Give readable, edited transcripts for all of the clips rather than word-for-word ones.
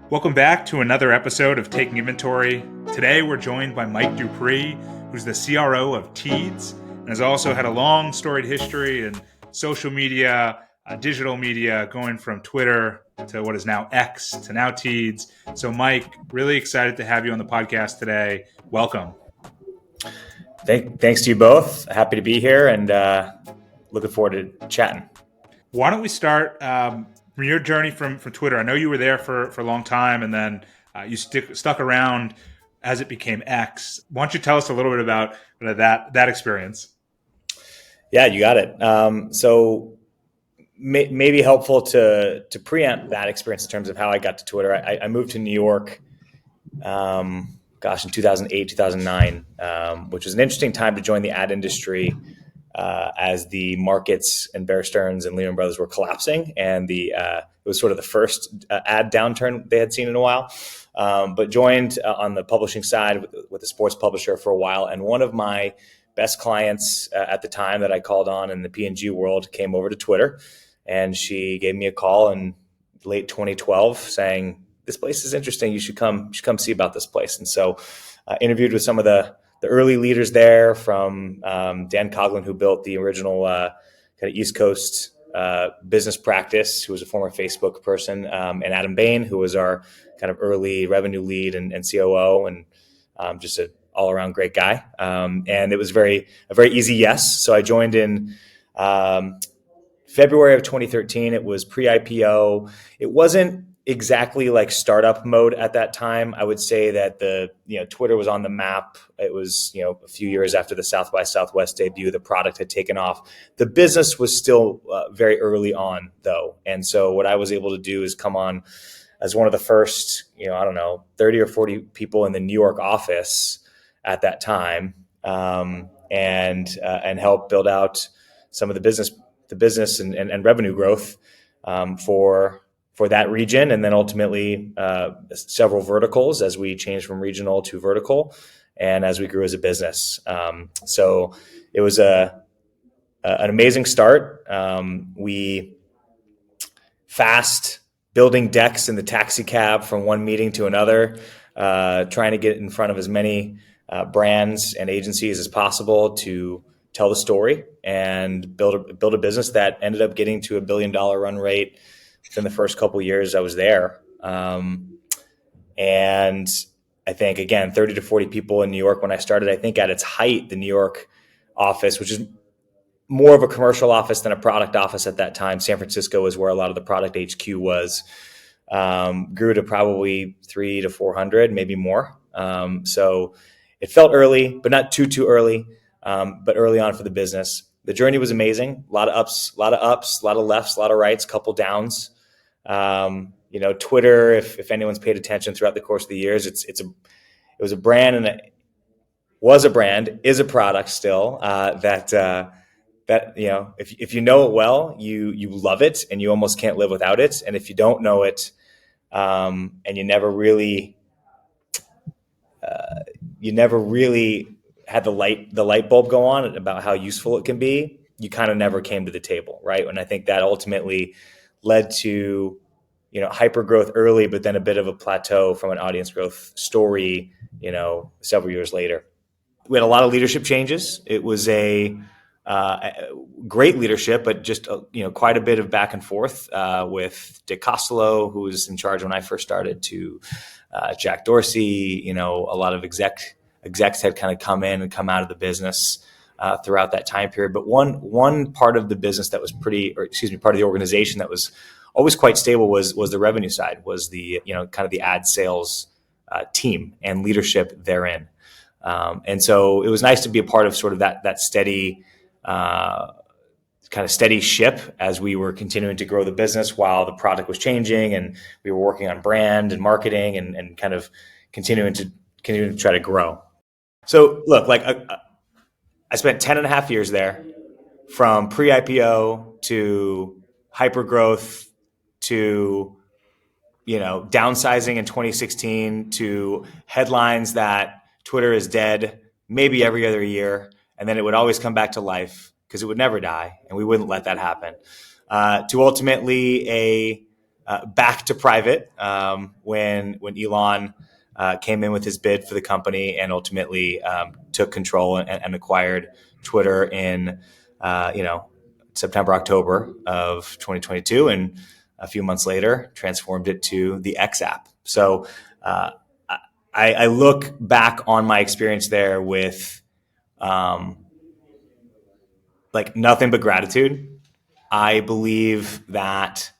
Welcome back to another episode of Taking Inventory. Today we're joined by Mike Dupree, who's the CRO of Teads, and has also had a long storied history in social media, digital media, going from Twitter to what is now X to now Teads. So Mike, really excited to have you on the podcast today. Welcome. Thanks to you both. Happy to be here and looking forward to chatting. Why don't we start from your journey from Twitter? I know you were there for a long time, and then you stuck around as it became X. Why don't you tell us a little bit about that experience? Yeah, you got it. So maybe helpful to preempt that experience in terms of how I got to Twitter. I moved to New York, in 2008, 2009, which was an interesting time to join the ad industry as the markets and Bear Stearns and Lehman Brothers were collapsing, and it was sort of the first ad downturn they had seen in a while. But joined on the publishing side with a sports publisher for a while, and one of my best clients at the time that I called on in the P&G world came over to Twitter, and she gave me a call in late 2012 saying, "This place is interesting. You should come see about this place." And so I interviewed with some of the early leaders there, from Dan Coughlin, who built the original kind of East Coast business practice, who was a former Facebook person, and Adam Bain, who was our kind of early revenue lead and COO, and just an all-around great guy. And it was a very easy yes. So I joined in February of 2013. It was pre-IPO. It wasn't exactly like startup mode at that time. I would say that Twitter was on the map. It was, a few years after the South by Southwest debut, the product had taken off. The business was still very early on, though. And so what I was able to do is come on as one of the first, 30 or 40 people in the New York office at that time, and help build out some of the business and revenue growth for that region, and then ultimately several verticals as we changed from regional to vertical, and as we grew as a business. So it was an amazing start. We fast building decks in the taxi cab from one meeting to another, trying to get in front of as many brands and agencies as possible to tell the story and build a business that ended up getting to $1 billion run rate within the first couple of years I was there. And I think, again, 30 to 40 people in New York when I started. I think at its height, the New York office, which is more of a commercial office than a product office at that time — San Francisco was where a lot of the product HQ was — grew to probably 300 to 400, maybe more. So it felt early, but not too early, but early on for the business. The journey was amazing. A lot of ups, a lot of lefts, a lot of rights, couple downs. Twitter, if anyone's paid attention throughout the course of the years, it was a brand, and it was a brand, is a product still, that if you know it well, you love it and you almost can't live without it. And if you don't know it, and you never really had the light bulb go on about how useful it can be, you kind of never came to the table, right? And I think that ultimately led to hyper growth early, but then a bit of a plateau from an audience growth story, several years later. We had a lot of leadership changes. It was a great leadership, but just quite a bit of back and forth with Dick Costello, who was in charge when I first started, to Jack Dorsey. A lot of execs had kind of come in and come out of the business throughout that time period. But one part of the business that was part of the organization that was always quite stable was the revenue side, was the kind of the ad sales team and leadership therein. And so it was nice to be a part of sort of that steady kind of steady ship as we were continuing to grow the business while the product was changing, and we were working on brand and marketing and kind of continuing to try to grow. So look, I spent 10 and a half years there, from pre-IPO to hyper growth to downsizing in 2016 to headlines that Twitter is dead maybe every other year, and then it would always come back to life because it would never die, and we wouldn't let that happen. To ultimately back to private when Elon came in with his bid for the company and ultimately took control and acquired Twitter in September, October of 2022, and a few months later transformed it to the X app. So I look back on my experience there with like nothing but gratitude. I believe that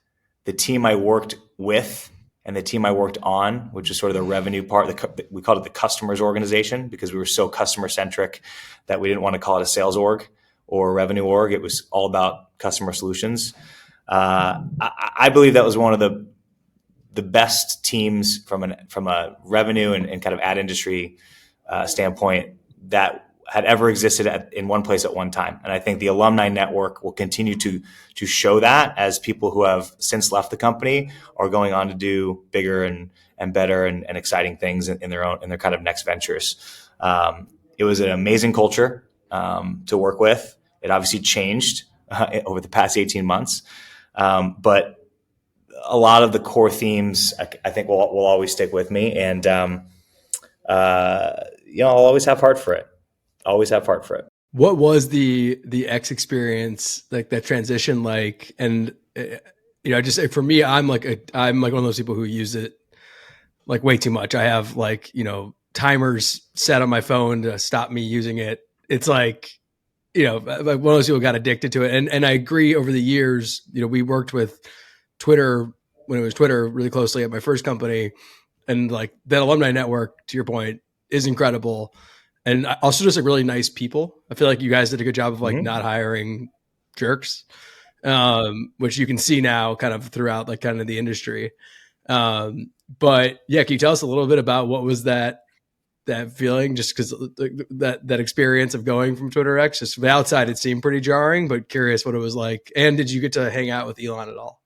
the team I worked with and the team I worked on, which is sort of the revenue part, we called it the customers organization because we were so customer centric that we didn't want to call it a sales org or a revenue org. It was all about customer solutions. I believe that was one of the best teams from a revenue and kind of ad industry standpoint that had ever existed in one place at one time. And I think the alumni network will continue to show that as people who have since left the company are going on to do bigger and better and exciting things in their kind of next ventures. It was an amazing culture to work with. It obviously changed over the past 18 months. But a lot of the core themes I think will always stick with me. And, I'll always have heart for it. Always have heart for it. What was the X experience, like that transition like? And just for me, I'm like one of those people who use it like way too much. I have like timers set on my phone to stop me using it. It's like like one of those people got addicted to it. And I agree. Over the years, we worked with Twitter when it was Twitter really closely at my first company, and like that alumni network, to your point, is incredible. And also just like really nice people. I feel like you guys did a good job of like not hiring jerks, which you can see now kind of throughout like kind of the industry. But yeah, can you tell us a little bit about what was that feeling? Just because that experience of going from Twitter X, just from the outside, it seemed pretty jarring, but curious what it was like. And did you get to hang out with Elon at all?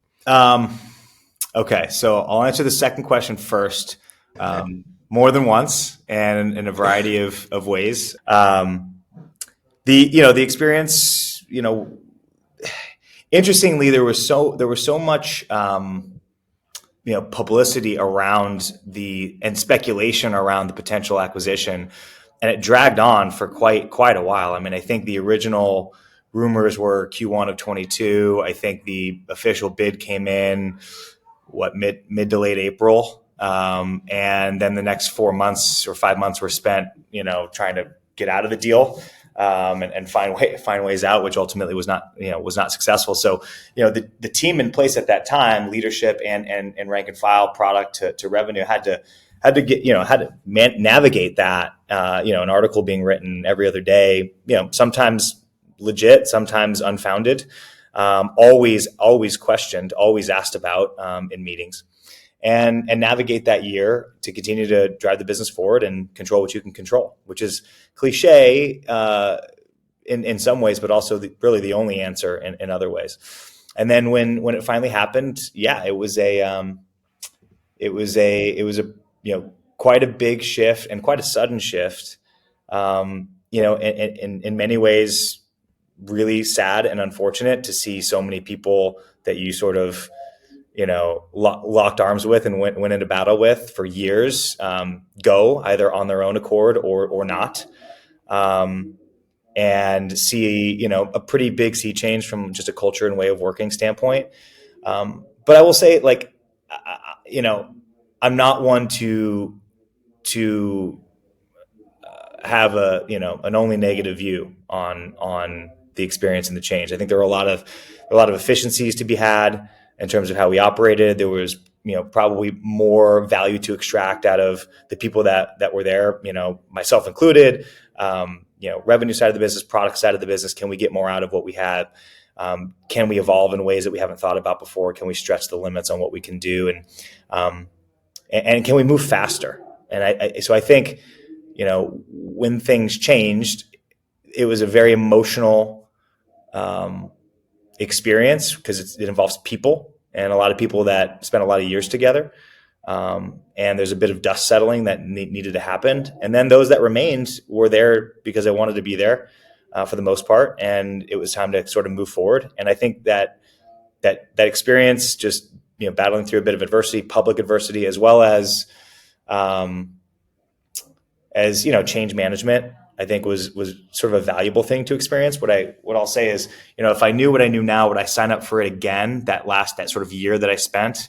Okay, so I'll answer the second question first. More than once and in a variety of ways. The experience, interestingly, there was so much publicity around and speculation around the potential acquisition, and it dragged on for quite a while. I mean, I think the original rumors were Q1 of 22. I think the official bid came in mid to late April. And then the next 4 months or 5 months were spent, trying to get out of the deal, and find ways out, which ultimately was not successful. So, the team in place at that time, leadership and rank and file, product to revenue, had to navigate that. An article being written every other day, sometimes legit, sometimes unfounded, always questioned, always asked about in meetings. And navigate that year to continue to drive the business forward and control what you can control, which is cliche in some ways, but also really the only answer in other ways. And then when it finally happened, it was quite a big shift and quite a sudden shift. In many ways, really sad and unfortunate to see so many people that you sort of locked arms with and went into battle with for years, go either on their own accord or not, and see, a pretty big sea change from just a culture and way of working standpoint. But I will say, like, I'm not one to have an only negative view on the experience and the change. I think there are a lot of efficiencies to be had in terms of how we operated. There was, probably more value to extract out of the people that were there, myself included, revenue side of the business, product side of the business. Can we get more out of what we have? Can we evolve in ways that we haven't thought about before? Can we stretch the limits on what we can do? And can we move faster? And so I think, when things changed, it was a very emotional experience because it involves people and a lot of people that spent a lot of years together. And there's a bit of dust settling that needed to happen. And then those that remained were there because they wanted to be there for the most part. And it was time to sort of move forward. And I think that experience just battling through a bit of adversity, public adversity, as well as change management, I think was sort of a valuable thing to experience. What I'll say is, if I knew what I knew now, would I sign up for it again? That sort of year that I spent,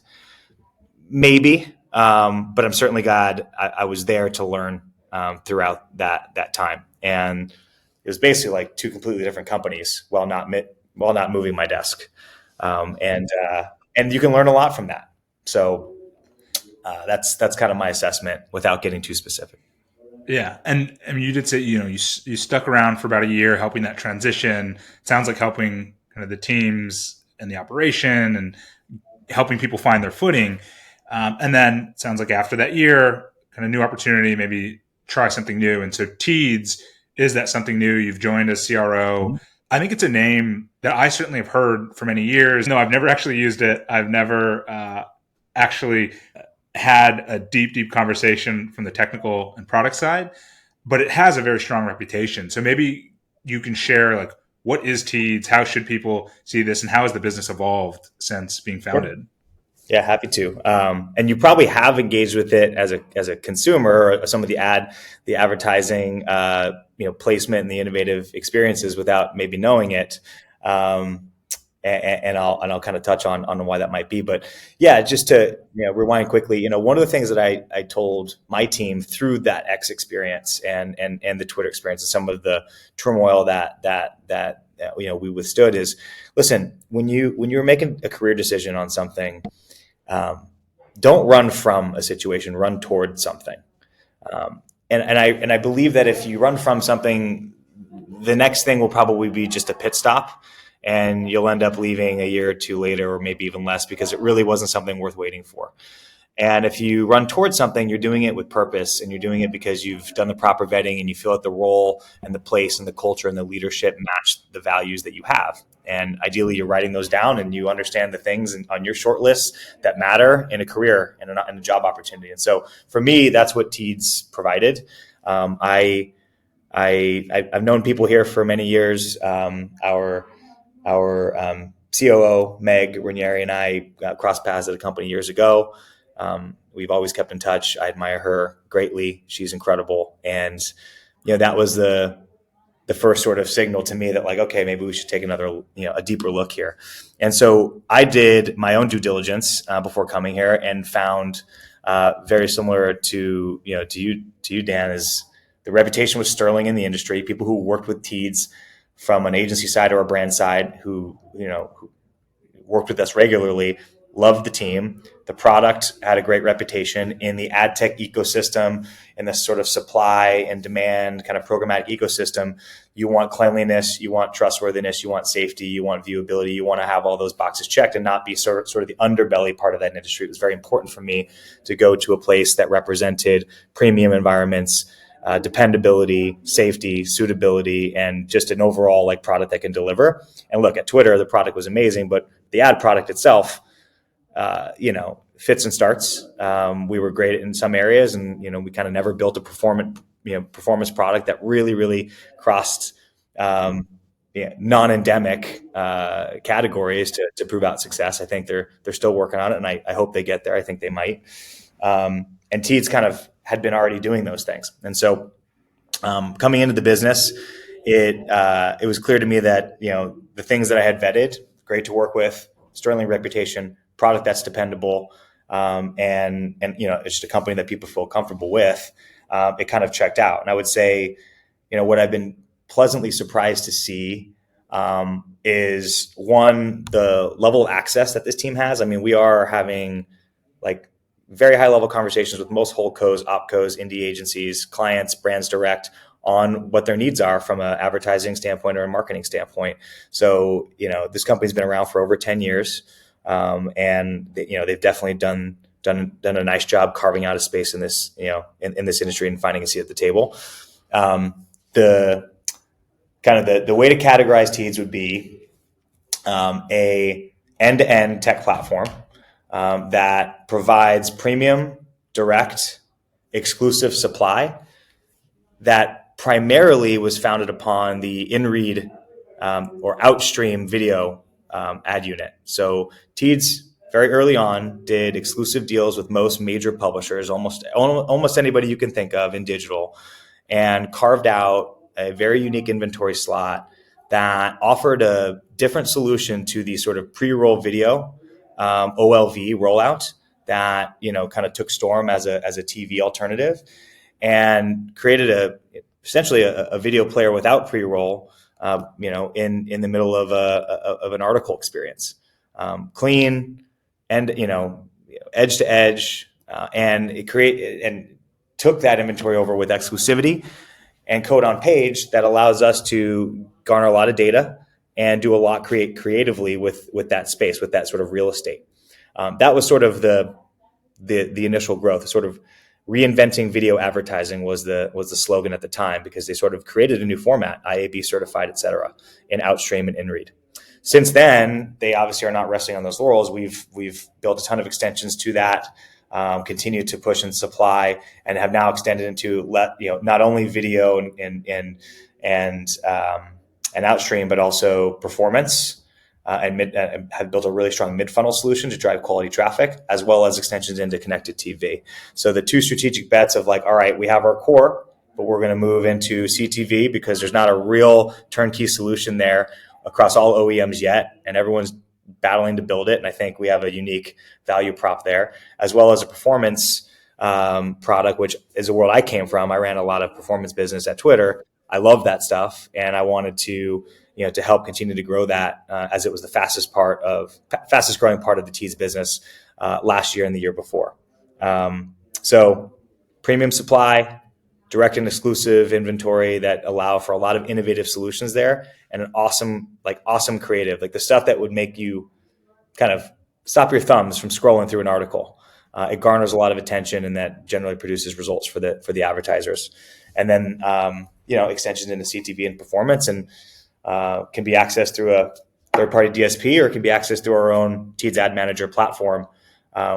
maybe. But I'm certainly glad I was there to learn throughout that time. And it was basically like two completely different companies while not moving my desk. And you can learn a lot from that. So that's kind of my assessment without getting too specific. Yeah. And I mean, you did say, you stuck around for about a year helping that transition. It sounds like helping kind of the teams and the operation and helping people find their footing. And then it sounds like after that year, kind of new opportunity, maybe try something new. And so Teads is that something new. You've joined as CRO. Mm-hmm. I think it's a name that I certainly have heard for many years. No, I've never actually used it. I've never actually had a deep conversation from the technical and product side, but it has a very strong reputation. So maybe you can share, like, what is Teads? How should people see this? And how has the business evolved since being founded? Yeah, happy to. And you probably have engaged with it as a consumer, or some of the advertising, placement and the innovative experiences without maybe knowing it. And I'll kind of touch on why that might be. But yeah, just to rewind quickly, one of the things that I told my team through that X experience and the Twitter experience and some of the turmoil that we withstood is, listen, when you're making a career decision on something, don't run from a situation, run towards something. And I believe that if you run from something, the next thing will probably be just a pit stop. And you'll end up leaving a year or two later, or maybe even less, because it really wasn't something worth waiting for. And if you run towards something, you're doing it with purpose, and you're doing it because you've done the proper vetting and you feel that the role and the place and the culture and the leadership match the values that you have. And ideally, you're writing those down and you understand the things on your short list that matter in a career and in a job opportunity. And so for me, that's what Teads provided. I've known people here for many years. Our COO, Meg Ranieri, and I crossed paths at a company years ago. We've always kept in touch. I admire her greatly. She's incredible. And, that was the first sort of signal to me that, like, okay, maybe we should take another, a deeper look here. And so I did my own due diligence before coming here and found very similar to you, Dan, is the reputation was sterling in the industry. People who worked with Teads from an agency side or a brand side who worked with us regularly, loved the team. The product had a great reputation in the ad tech ecosystem, in this sort of supply and demand kind of programmatic ecosystem. You want cleanliness, you want trustworthiness, you want safety, you want viewability, you want to have all those boxes checked and not be sort of the underbelly part of that industry. It was very important for me to go to a place that represented premium environments, dependability, safety, suitability, and just an overall like product that can deliver. And look, at Twitter, the product was amazing, but the ad product itself, fits and starts. We were great in some areas, and we kind of never built a performance product that really crossed non-endemic categories to prove out success. I think they're still working on it, and I hope they get there. I think they might. And Teads kind of had been already doing those things. And so coming into the business, it was clear to me that, the things that I had vetted, great to work with, sterling reputation, product that's dependable, and it's just a company that people feel comfortable with. It kind of checked out. And I would say, what I've been pleasantly surprised to see is, one, the level of access that this team has. I mean, we are having like very high level conversations with most holdcos, opcos, indie agencies, clients, brands direct on what their needs are from an advertising standpoint or a marketing standpoint. So, this company's been around for over 10 years. And they've definitely done a nice job carving out a space in this, in this industry and finding a seat at the table. The way to categorize Teads would be a end-to-end tech platform that provides premium, direct, exclusive supply that primarily was founded upon the in-read or outstream video ad unit. So Teads very early on, did exclusive deals with most major publishers, almost anybody you can think of in digital, and carved out a very unique inventory slot that offered a different solution to the sort of pre-roll video OLV rollout that kind of took storm as a TV alternative, and created essentially a video player without pre-roll, in the middle of an article experience, clean and edge to edge, and and took that inventory over with exclusivity and code on page that allows us to garner a lot of data and do a lot creatively with that space, with that sort of real estate. That was sort of the initial growth. Sort of reinventing video advertising was the slogan at the time, because they sort of created a new format, IAB certified, et cetera, in Outstream and InRead. Since then, they obviously are not resting on those laurels. We've built a ton of extensions to that, continue to push and supply, and have now extended into not only video and Outstream, but also performance, and have built a really strong mid-funnel solution to drive quality traffic, as well as extensions into connected TV. So the two strategic bets of all right, we have our core, but we're going to move into CTV because there's not a real turnkey solution there across all OEMs yet, and everyone's battling to build it. And I think we have a unique value prop there, as well as a performance product, which is a world I came from. I ran a lot of performance business at Twitter. I love that stuff, and I wanted to to help continue to grow that, as it was the fastest growing part of the Teads business last year and the year before. So premium supply, direct and exclusive inventory that allow for a lot of innovative solutions there, and an awesome creative, the stuff that would make you kind of stop your thumbs from scrolling through an article. It garners a lot of attention, and that generally produces results for the advertisers. And then extensions into CTV and performance, and can be accessed through a third-party DSP, or it can be accessed through our own Teads Ad Manager platform,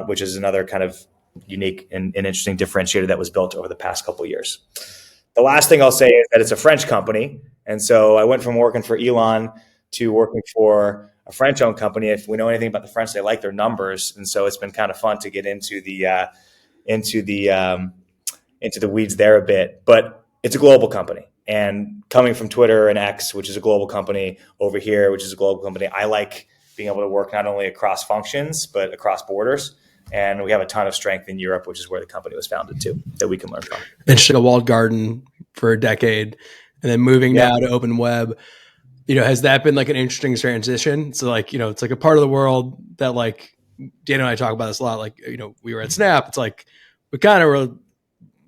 which is another kind of unique and interesting differentiator that was built over the past couple of years. The last thing I'll say is that it's a French company, and so I went from working for Elon to working for a French-owned company. If we know anything about the French, they like their numbers, and so it's been kind of fun to get into the weeds there a bit. But it's a global company, and coming from Twitter and X, which is a global company, over here, which is a global company, I like being able to work not only across functions but across borders. And we have a ton of strength in Europe, which is where the company was founded too, that we can learn from. And a walled garden for a decade, and then moving now to open web. Has that been an interesting transition? So it's a part of the world that Dan and I talk about this a lot. We were at Snap. It's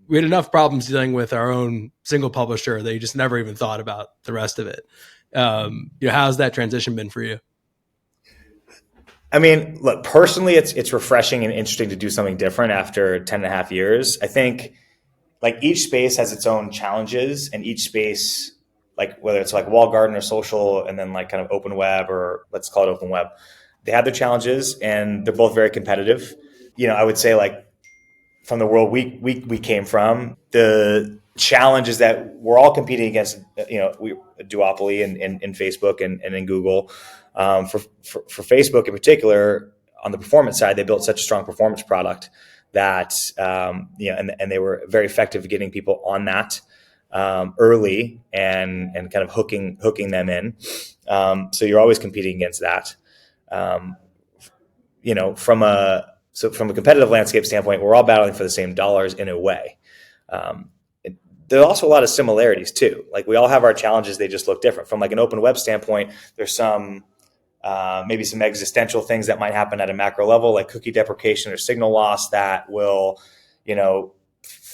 we had enough problems dealing with our own single publisher that you just never even thought about the rest of it. How's that transition been for you? I mean, look, personally, it's refreshing and interesting to do something different after 10 and a half years. I think each space has its own challenges, and each space, whether it's walled garden or social, and then kind of open web, or let's call it open web, they have their challenges, and they're both very competitive. I would say from the world we came from, the challenge is that we're all competing against, duopoly in Facebook and in Google. For Facebook in particular, on the performance side, they built such a strong performance product that, and they were very effective at getting people on that early and kind of hooking them in. So you're always competing against that. From a competitive landscape standpoint, we're all battling for the same dollars in a way. There are also a lot of similarities too. We all have our challenges; they just look different. From an open web standpoint, there's some maybe some existential things that might happen at a macro level, like cookie deprecation or signal loss, that will,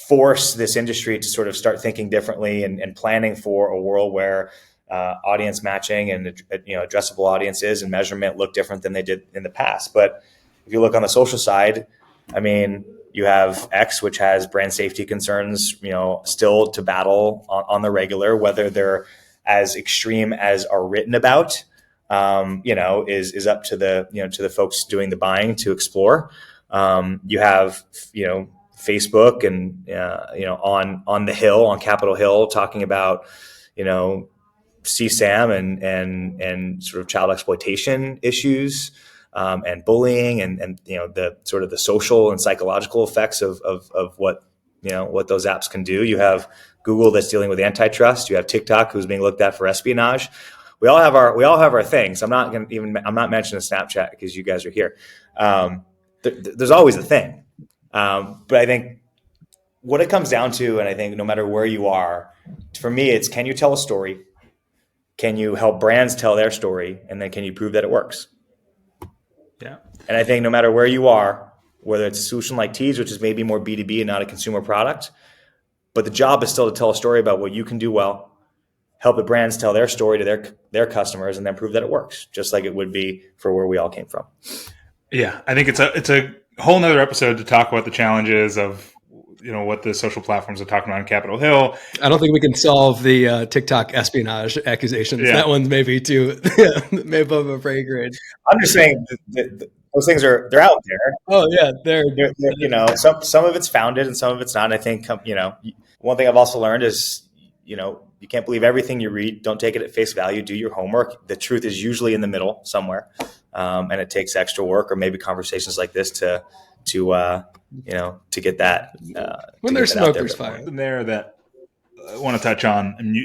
force this industry to sort of start thinking differently and planning for a world where audience matching and addressable audiences and measurement look different than they did in the past. But if you look on the social side, I mean, you have X, which has brand safety concerns, still to battle on the regular, whether they're as extreme as are written about, is up to the folks doing the buying to explore. You have, Facebook and, on the Hill, on Capitol Hill, talking about, CSAM and sort of child exploitation issues. and bullying and the sort of the social and psychological effects of what what those apps can do. You have Google that's dealing with antitrust. You have TikTok who's being looked at for espionage. We all have our things. I'm not mentioning Snapchat because you guys are here. There's always a thing, but I think what it comes down to, and I think no matter where you are, for me, it's can you tell a story? Can you help brands tell their story? And then can you prove that it works? Yeah. And I think no matter where you are, whether it's a solution like Teads, which is maybe more B2B and not a consumer product, but the job is still to tell a story about what you can do well, help the brands tell their story to their customers, and then prove that it works, just like it would be for where we all came from. Yeah, I think it's a whole nother episode to talk about the challenges of what the social platforms are talking about on Capitol Hill. I don't think we can solve the TikTok espionage accusations. Yeah. That one's maybe maybe above a fragrance. I'm just saying those things they're out there. Oh yeah, they're some of it's founded and some of it's not. And I think one thing I've also learned is you can't believe everything you read. Don't take it at face value. Do your homework. The truth is usually in the middle somewhere, and it takes extra work or maybe conversations like this to get that. When there's smoke, there's fire. Something there that I want to touch on. And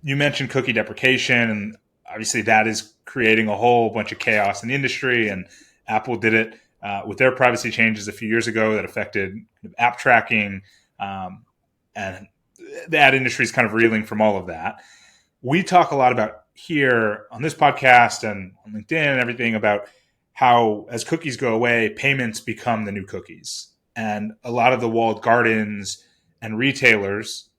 you mentioned cookie deprecation, and obviously that is creating a whole bunch of chaos in the industry. And Apple did it with their privacy changes a few years ago that affected app tracking, and the ad industry is kind of reeling from all of that. We talk a lot about here on this podcast and on LinkedIn and everything about how as cookies go away, payments become the new cookies. And a lot of the walled gardens and retailers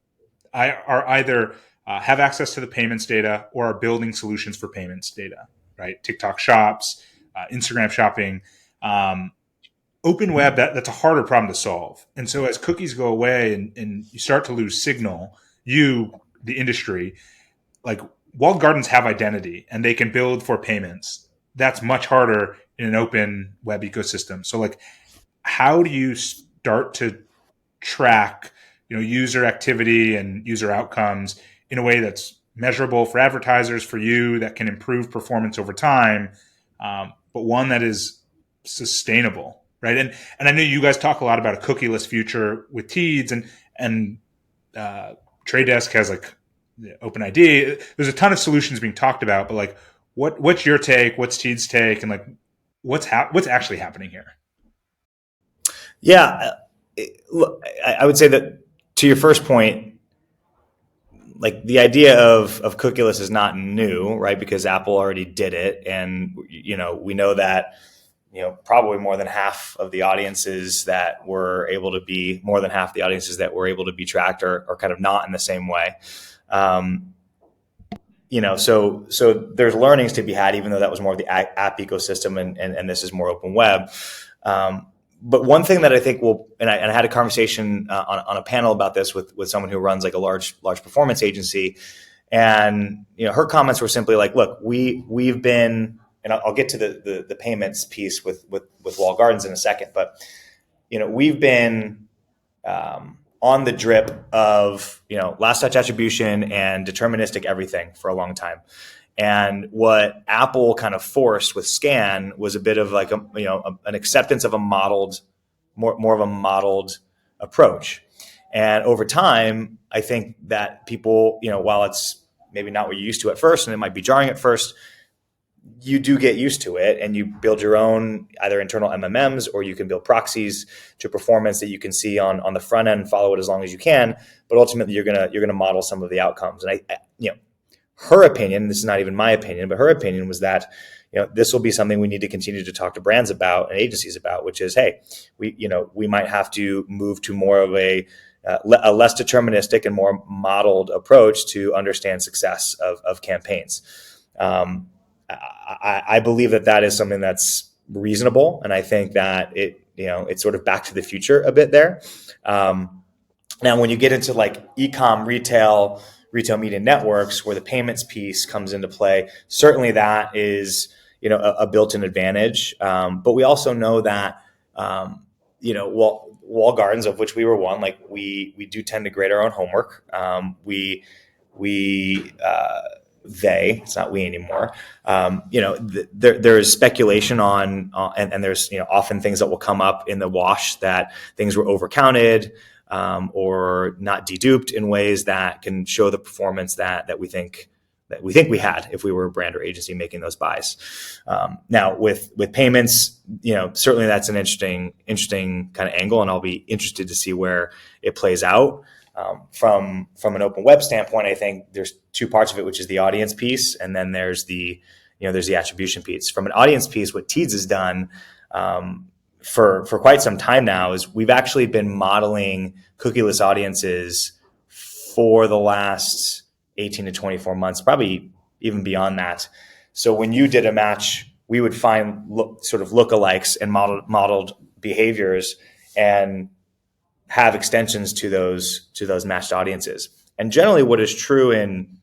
are either have access to the payments data or are building solutions for payments data, right? TikTok shops, Instagram shopping, open web, that's a harder problem to solve. And so as cookies go away and you start to lose signal, the industry, like walled gardens have identity and they can build for payments. That's much harder in an open web ecosystem. So like, how do you start to track, user activity and user outcomes in a way that's measurable for advertisers, for you, that can improve performance over time, but one that is sustainable, right? And I know you guys talk a lot about a cookieless future with Teads, and Trade Desk has like OpenID. There's a ton of solutions being talked about, but like, what's your take? What's Teads' take? And like, what's actually happening here? Yeah, look, I would say that to your first point, like the idea of cookieless is not new, right? Because Apple already did it, and we know that probably more than half the audiences that were able to be tracked are kind of not in the same way. So there's learnings to be had, even though that was more of the app ecosystem, and this is more open web. But one thing that I think and I had a conversation on a panel about this with someone who runs like a large performance agency, and her comments were simply like, "Look, we've been," and I'll get to the payments piece with walled gardens in a second, but we've been on the drip of last touch attribution and deterministic everything for a long time. And what Apple kind of forced with Scan was a bit of like an acceptance of a modeled, more of a modeled approach. And over time, I think that people, while it's maybe not what you're used to at first, and it might be jarring at first, you do get used to it, and you build your own either internal MMMs, or you can build proxies to performance that you can see on the front end, follow it as long as you can. But ultimately, you're gonna model some of the outcomes. And her opinion, this is not even my opinion, but her opinion was that, this will be something we need to continue to talk to brands about and agencies about, which is, hey, we might have to move to more of a less deterministic and more modeled approach to understand success of campaigns. I believe that is something that's reasonable, and I think that it's sort of back to the future a bit there. Now, when you get into like e-com, retail media networks, where the payments piece comes into play, certainly that is a built-in advantage. But we also know that walled gardens, of which we were one, like we do tend to grade our own homework. We it's not we anymore. There is speculation on, and there's often things that will come up in the wash that things were overcounted or not deduped in ways that can show the performance that we think we had if we were a brand or agency making those buys. Now with payments, certainly that's an interesting kind of angle, and I'll be interested to see where it plays out. From an open web standpoint, I think there's two parts of it, which is the audience piece, and then there's the attribution piece. From an audience piece, what Teads has done for quite some time now is we've actually been modeling cookieless audiences for the last 18 to 24 months, probably even beyond that. So when you did a match, we would find sort of lookalikes and modeled behaviors and have extensions to those matched audiences. And generally what is true in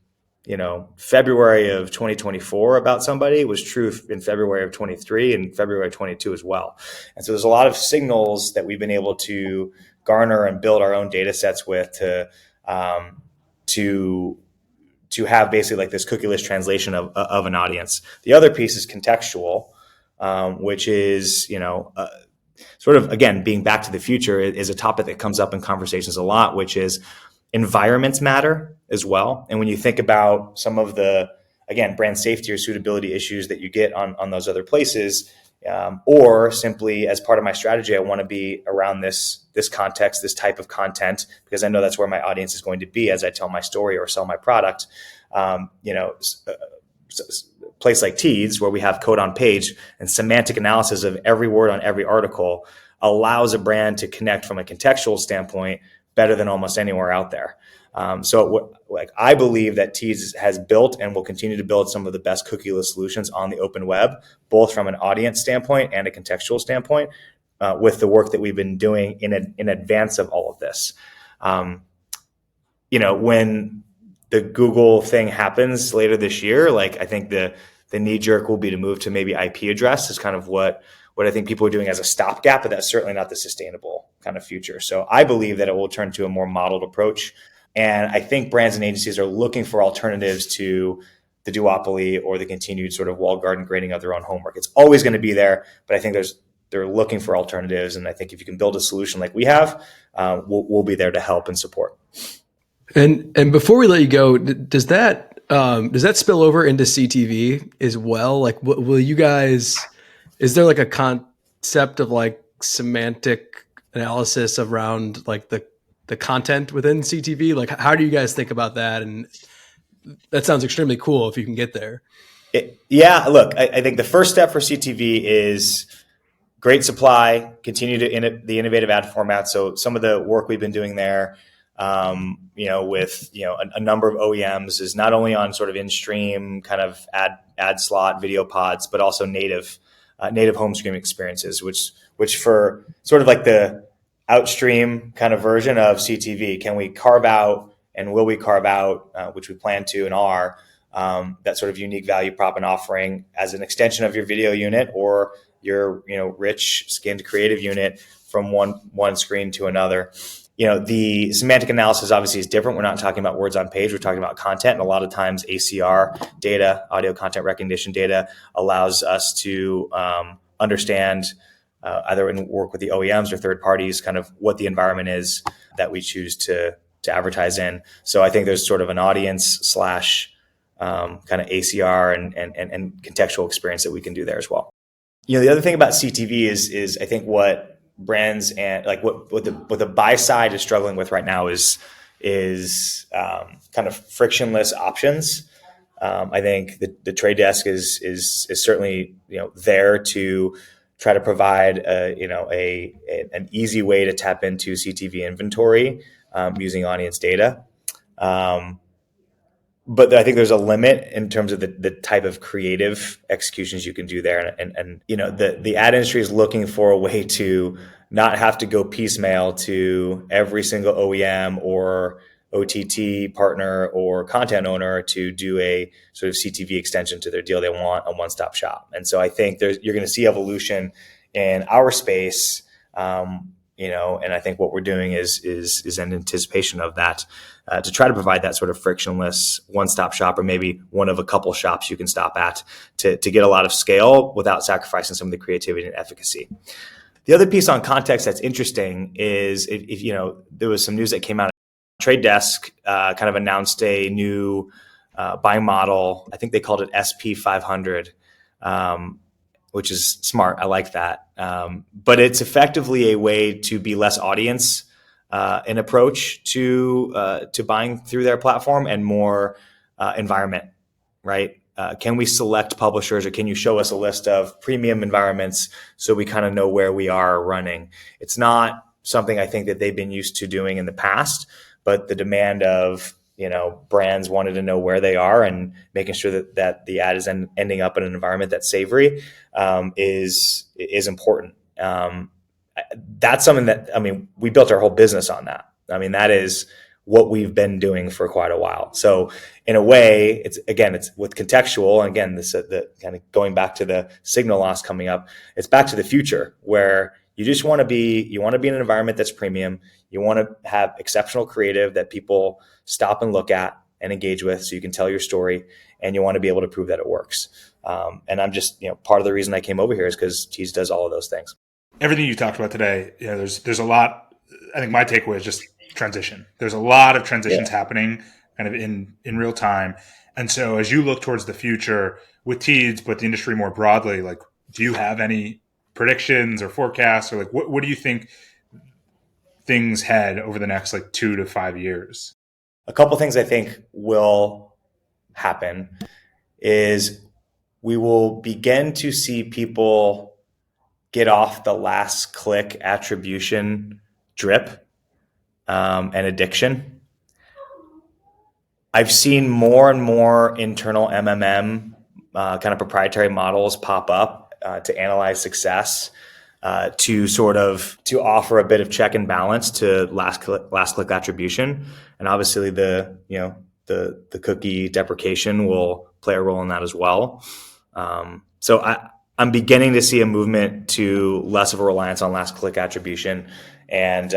February of 2024 about somebody was true in February of 23 and February of 22 as well. And so there's a lot of signals that we've been able to garner and build our own data sets with to have basically like this cookieless translation of an audience. The other piece is contextual, which is, sort of, again, being back to the future is a topic that comes up in conversations a lot, which is environments matter as well. And when you think about some of the, again, brand safety or suitability issues that you get on those other places, or simply as part of my strategy, I want to be around this context, this type of content, because I know that's where my audience is going to be as I tell my story or sell my product. Place like Teads, where we have code on page and semantic analysis of every word on every article, allows a brand to connect from a contextual standpoint better than almost anywhere out there. I believe that Teads has built and will continue to build some of the best cookieless solutions on the open web, both from an audience standpoint and a contextual standpoint, with the work that we've been doing in advance of all of this. When the Google thing happens later this year, I think the knee jerk will be to move to maybe IP address is kind of what I think people are doing as a stopgap, but that's certainly not the sustainable kind of future. So I believe that it will turn to a more modeled approach. And I think brands and agencies are looking for alternatives to the duopoly or the continued sort of walled garden grading of their own homework. It's always going to be there, but I think they're looking for alternatives. And I think if you can build a solution like we have, we'll be there to help and support. And before we let you go, does that spill over into CTV as well? Will you guys? Is there a concept of semantic analysis around the content within CTV? How do you guys think about that? And that sounds extremely cool if you can get there. Look, I think the first step for CTV is great supply, continue the innovative ad format. So some of the work we've been doing there, with a number of OEMs is not only on sort of in-stream kind of ad slot video pods, but also native home screen experiences, which for sort of the outstream kind of version of CTV, can we carve out and will we carve out, which we plan to and are, that sort of unique value prop and offering as an extension of your video unit or your rich skinned creative unit from one screen to another. The semantic analysis obviously is different. We're not talking about words on page. We're talking about content. And a lot of times ACR data, audio content recognition data, allows us to understand either in work with the OEMs or third parties, kind of what the environment is that we choose to advertise in. So I think there's sort of an audience / kind of ACR and contextual experience that we can do there as well. The other thing about CTV is I think what brands and what the buy side is struggling with right now is kind of frictionless options. I think the trade desk is certainly there to try to provide an easy way to tap into CTV inventory using audience data. But I think there's a limit in terms of the type of creative executions you can do there. And the ad industry is looking for a way to not have to go piecemeal to every single OEM or OTT partner or content owner to do a sort of CTV extension to their deal. They want a one-stop shop. And so I think you're going to see evolution in our space And I think what we're doing is in anticipation of that, to try to provide that sort of frictionless one-stop shop, or maybe one of a couple shops you can stop at to get a lot of scale without sacrificing some of the creativity and efficacy. The other piece on context that's interesting is if there was some news that came out. Trade Desk kind of announced a new buying model. I think they called it SP 500. Which is smart. I like that. But it's effectively a way to be less audience an approach to buying through their platform, and more environment, right? Can we select publishers, or can you show us a list of premium environments so we kind of know where we are running? It's not something I think that they've been used to doing in the past, but the demand of brands wanted to know where they are, and making sure that the ad is ending up in an environment that's savory is important. That's something that, we built our whole business on that. That is what we've been doing for quite a while. So in a way, it's with contextual. And again, the kind of going back to the signal loss coming up, it's back to the future, where you just want to be in an environment that's premium. You want to have exceptional creative that people stop and look at and engage with, so you can tell your story, and you want to be able to prove that it works. And I'm just, part of the reason I came over here is because Teads does all of those things. Everything you talked about today, there's a lot. I think my takeaway is just transition. There's a lot of transitions happening kind of in real time. And so as you look towards the future with Teads, but the industry more broadly, like, do you have any predictions or forecasts, or like, what do you think things head over the next 2 to 5 years? A couple things I think will happen is we will begin to see people get off the last click attribution drip and addiction. I've seen more and more internal MMM kind of proprietary models pop up to analyze success, to offer a bit of check and balance to last click attribution. And obviously the cookie deprecation will play a role in that as well. So I'm beginning to see a movement to less of a reliance on last click attribution, and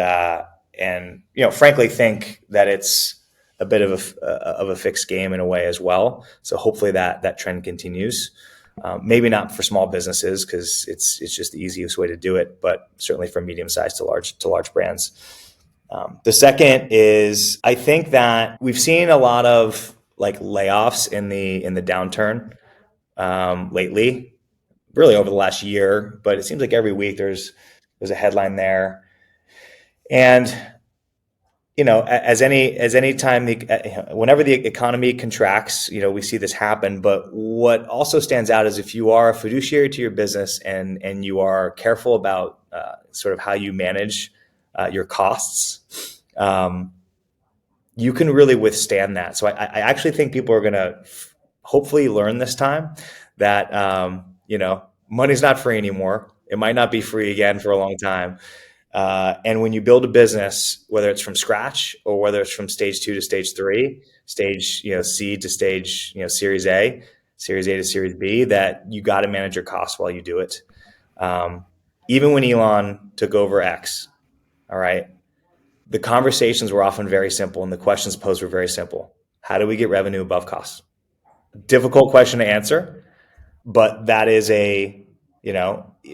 frankly think that it's a bit of a fixed game in a way as well. So hopefully that trend continues. Maybe not for small businesses, because it's just the easiest way to do it, but certainly from medium-sized to large brands. The second is, I think that we've seen a lot of layoffs in the downturn lately, really over the last year. But it seems like every week there's a headline there, and as any time whenever the economy contracts, we see this happen. But what also stands out is if you are a fiduciary to your business and you are careful about sort of how you manage your costs, you can really withstand that. So I actually think people are going to hopefully learn this time that money's not free anymore. It might not be free again for a long time. And when you build a business, whether it's from scratch or whether it's from stage 2 to stage 3, stage seed to stage Series A to Series B, that you got to manage your costs while you do it. Even when Elon took over X, all right, the conversations were often very simple, and the questions posed were very simple. How do we get revenue above costs? Difficult question to answer, but that is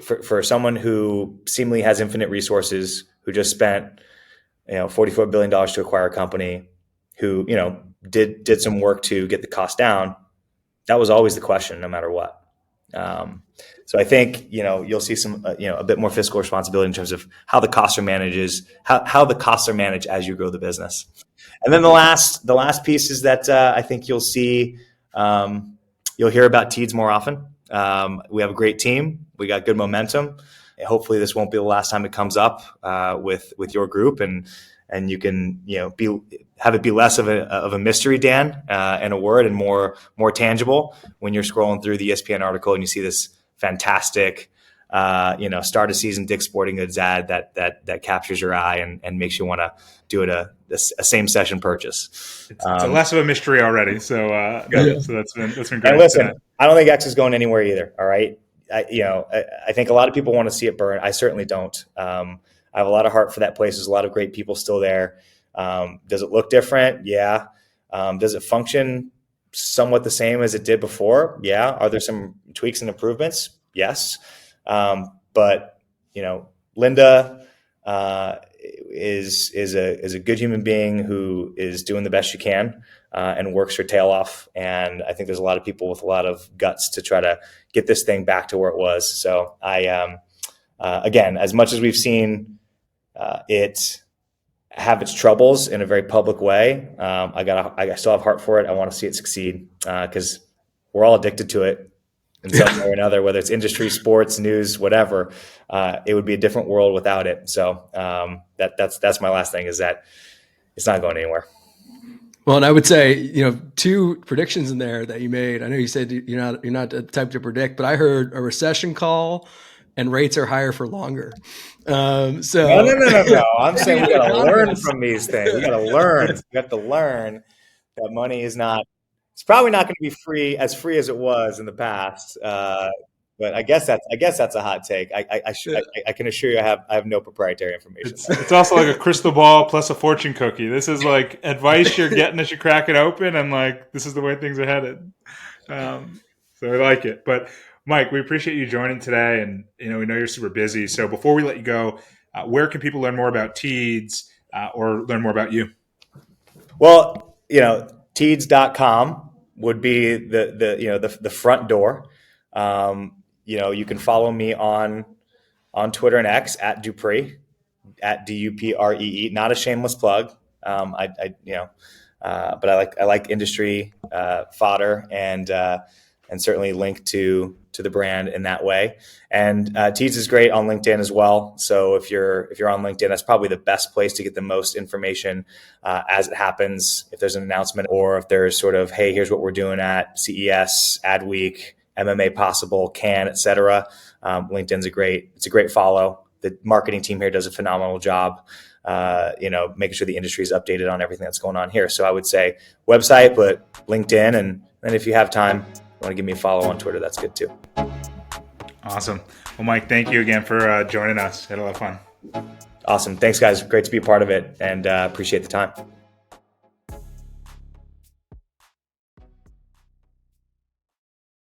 for someone who seemingly has infinite resources, who just spent $44 billion to acquire a company, who did some work to get the cost down. That was always the question, no matter what. So I think you'll see some a bit more fiscal responsibility in terms of how the costs are managed, how the costs are managed as you grow the business. And then the last piece is that I think you'll see you'll hear about Teads more often. We have a great team. We got good momentum. Hopefully this won't be the last time it comes up with your group, and you can have it be less of a mystery, Dan, and a word, and more tangible when you're scrolling through the ESPN article and you see this fantastic start of season Dick's Sporting Goods ad that captures your eye and makes you want to do it a same session purchase. It's less of a mystery already. So so that's been great. And listen, I don't think X is going anywhere either. All right. I think a lot of people want to see it burn. I certainly don't. I have a lot of heart for that place. There's a lot of great people still there. Does it look different? Yeah. Does it function somewhat the same as it did before? Yeah. Are there some tweaks and improvements? Yes. But Linda is a good human being who is doing the best she can and works her tail off. And I think there's a lot of people with a lot of guts to try to get this thing back to where it was. So again, as much as we've seen it have its troubles in a very public way, I still have heart for it. I want to see it succeed because we're all addicted to it in some way or another, whether it's industry, sports, news, whatever. It would be a different world without it. So that's my last thing, is that it's not going anywhere. Well, and I would say, 2 predictions in there that you made. I know you said you're not the type to predict, but I heard a recession call and rates are higher for longer. No. I'm saying we got to learn from these things. We got to learn. We have to learn that money is not. It's probably not going to be free as it was in the past. But I guess that's a hot take. I can assure you I have no proprietary information. It's also like a crystal ball plus a fortune cookie. This is like advice you're getting as you crack it open, and like this is the way things are headed. So I like it. But Mike, we appreciate you joining today, and we know you're super busy. So before we let you go, where can people learn more about Teads or learn more about you? Well, Teads.com would be the front door. You can follow me on Twitter and X at Dupree, at Dupree. Not a shameless plug. But I like industry fodder and certainly link to the brand in that way. And Teads is great on LinkedIn as well. So if you're on LinkedIn, that's probably the best place to get the most information as it happens. If there's an announcement, or if there's sort of, hey, here's what we're doing at CES, Adweek, MMA Possible, Cannes, etc. LinkedIn's a great follow. The marketing team here does a phenomenal job, making sure the industry is updated on everything that's going on here. So I would say website, but LinkedIn, and then if you have time, want to give me a follow on Twitter, that's good too. Awesome. Well, Mike, thank you again for joining us. Had a lot of fun. Awesome. Thanks, guys. Great to be a part of it, and appreciate the time.